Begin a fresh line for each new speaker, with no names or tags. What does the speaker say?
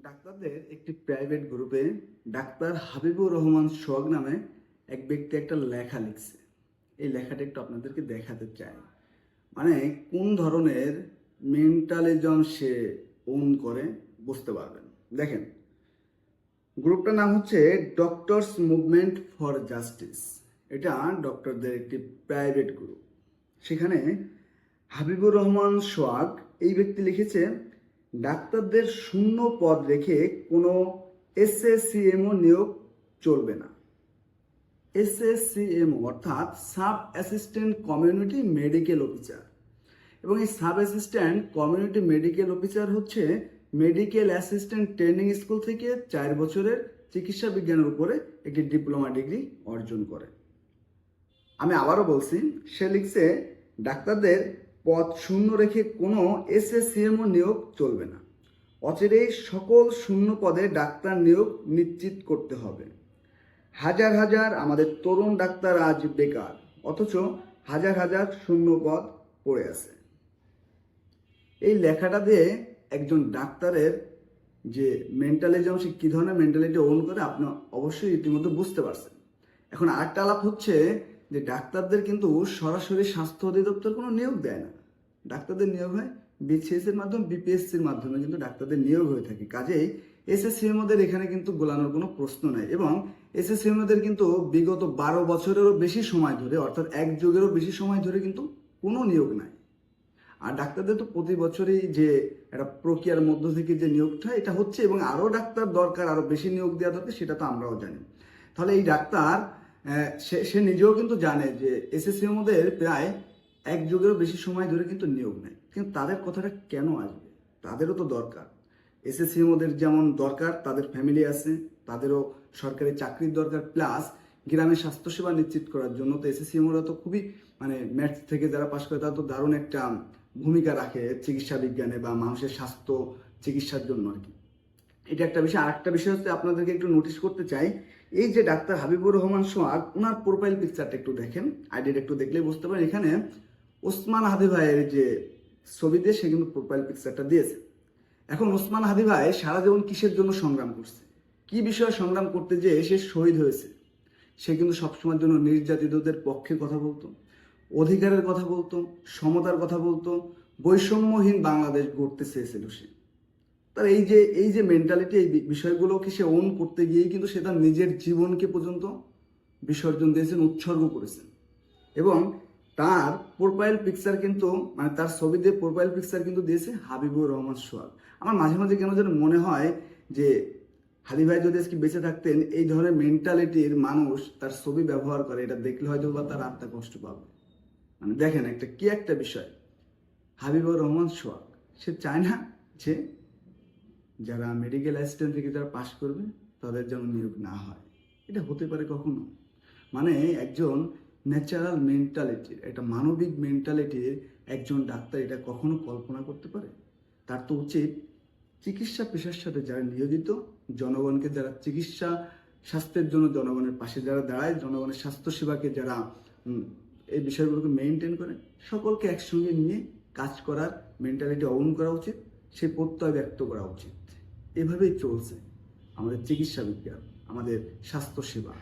ডাক্তারদের একটি প্রাইভেট গ্রুপে ডাক্তার হাবিবুর রহমান সোহাগ নামে এক ব্যক্তি একটা লেখা লিখছে। এই লেখাটা একটু আপনাদেরকে দেখাতে চাই। মানে কোন ধরনের মেন্টালিজম সে ওন করে বুঝতে পারবেন। দেখেন, গ্রুপটার নাম হচ্ছে ডক্টরস মুভমেন্ট ফর জাস্টিস। এটা ডক্টরদের একটি প্রাইভেট গ্রুপ। সেখানে হাবিবুর রহমান সোহাগ এই ব্যক্তি লিখেছে, ডাক্তারদের শূন্য পদ রেখে কোনো এসএসসিএমও নিয়োগ চলবে না। এসএসসিএমও অর্থাৎ sub assistant community medical officer, এবং এই sub assistant community medical officer হচ্ছে মেডিকেল অ্যাসিস্ট্যান্ট ট্রেনিং স্কুল থেকে 4 বছরের চিকিৎসা বিজ্ঞানের উপরে একটি ডিপ্লোমা ডিগ্রি অর্জন করে। আমি আবারও বলছি, সে লিখছে ডাক্তারদের পদ শূন্য রেখে কোনো এসএসসিএমও নিয়োগ চলবে না। অচিরেই সকল শূন্য পদে ডাক্তার নিয়োগ নিশ্চিত করতে হবে। হাজার হাজার আমাদের তরুণ ডাক্তার আজ বেকার, অথচ হাজার হাজার শূন্য পদ পড়ে আছে। এই লেখাটা দিয়ে একজন ডাক্তারের যে মেন্টালিজম, সে কী ধরনের মেন্টালিটি ওন করে আপনি অবশ্যই ইতিমধ্যে বুঝতে পারছেন। এখন আরেকটা আলাপ হচ্ছে যে ডাক্তারদের কিন্তু সরাসরি স্বাস্থ্য অধিদপ্তর কোনো নিয়োগ দেয় না। ডাক্তারদের নিয়োগ হয় বিসিএস এর মাধ্যমে, বিপিএসসির মাধ্যমে কিন্তু ডাক্তারদের নিয়োগ হয়ে থাকে। কাজেই এসএসসিএমদের এখানে কিন্তু গোলানোর কোনো প্রশ্ন নাই। এবং এসএসসিএমদের কিন্তু বিগত 12 বছরেরও বেশি সময় ধরে, অর্থাৎ এক যুগেরও বেশি সময় ধরে কিন্তু কোনো নিয়োগ নাই। আর ডাক্তারদের তো প্রতি বছরই যে একটা প্রক্রিয়ার মধ্য থেকে যে নিয়োগটা এটা হচ্ছে, এবং আরও ডাক্তার দরকার, আরও বেশি নিয়োগ দেওয়া দরকার, সেটা তো আমরাও জানি। তাহলে এই ডাক্তার সে নিজেও কিন্তু জানে যে এসএসসিএমদের প্রায় এক যুগেরও বেশি সময় ধরে কিন্তু নিয়োগ নেয়। কিন্তু তাদের কথাটা কেন আসবে? তাদেরও তো দরকার। এসএসসিএমদের যেমন দরকার, তাদের ফ্যামিলি আছে, তাদেরও সরকারি চাকরির দরকার, প্লাস গ্রামে স্বাস্থ্যসেবা নিশ্চিত করার জন্য তো এসএসসিএমরা তো খুবই, মানে ম্যাথস থেকে যারা পাশ করে তারা তো দারুণ একটা ভূমিকা রাখে চিকিৎসা বিজ্ঞানে বা মানুষের স্বাস্থ্য চিকিৎসার জন্য আর কি। এটা একটা বিষয়। আরেকটা বিষয় হচ্ছে আপনাদেরকে একটু নোটিশ করতে চাই, এই যে ডাক্তার হাবিবুর রহমান সোহাগ, ওনার প্রোফাইল পিকচারটা একটু দেখেন, আইডিটা একটু দেখলেই বুঝতে পারেন। এখানে ওসমান হাদি ভাইয়ের যে ছবি দিয়ে সে কিন্তু প্রোফাইল পিকচারটা দিয়েছে। এখন ওসমান হাদি ভাই সারা জীবন কিসের জন্য সংগ্রাম করছে, কি বিষয়ে সংগ্রাম করতে যেয়ে সে শহীদ হয়েছে। সে কিন্তু সবসময়ের জন্য নির্যাতিতদের পক্ষে কথা বলতো, অধিকারের কথা বলতো, সমতার কথা বলতো, বৈষম্যহীন বাংলাদেশ গড়তে চেয়েছিল সে। তার এই যে মেন্টালিটি, এই বিষয়গুলোকে সে ওন করতে গিয়েই কিন্তু সে তার নিজের জীবনকে পর্যন্ত বিসর্জন দিয়েছেন, উৎসর্গ করেছেন। এবং তার প্রোফাইল পিকচার কিন্তু, মানে তার ছবি দিয়ে প্রোফাইল পিকচার কিন্তু দিয়েছে হাবিবুর রহমান সোহাগ। আমার মাঝে মাঝে কেন যেন মনে হয় যে হাদি ভাই যদি আজকে বেঁচে থাকতেন, এই ধরনের মেন্টালিটির মানুষ তার ছবি ব্যবহার করে, এটা দেখলে হয়তো বা তার আত্মা কষ্ট পাবে। মানে দেখেন একটা বিষয়, হাবিবুর রহমান সোহাগ সে চায় না যে যারা মেডিকেল অ্যাসিস্ট্যান্ট থেকে যারা পাশ করবে তাদের যেন নিয়োগ না হয়। এটা হতে পারে কখনো? মানে একজন ন্যাচারাল মেন্টালিটির, একটা মানবিক মেন্টালিটির একজন ডাক্তার এটা কখনো কল্পনা করতে পারে? তার তো উচিত চিকিৎসা পেশার সাথে যারা নিয়োজিত, জনগণকে যারা চিকিৎসা স্বাস্থ্যের জন্য জনগণের পাশে যারা দাঁড়ায়, জনগণের স্বাস্থ্যসেবাকে যারা এই বিষয়গুলোকে মেনটেন করে, সকলকে একসঙ্গে নিয়ে কাজ করার মেন্টালিটি অন করা উচিত, সে প্রত্যয় ব্যক্ত করা উচিত। এভাবেই চলছে আমাদের চিকিৎসা বিজ্ঞান, আমাদের স্বাস্থ্যসেবা।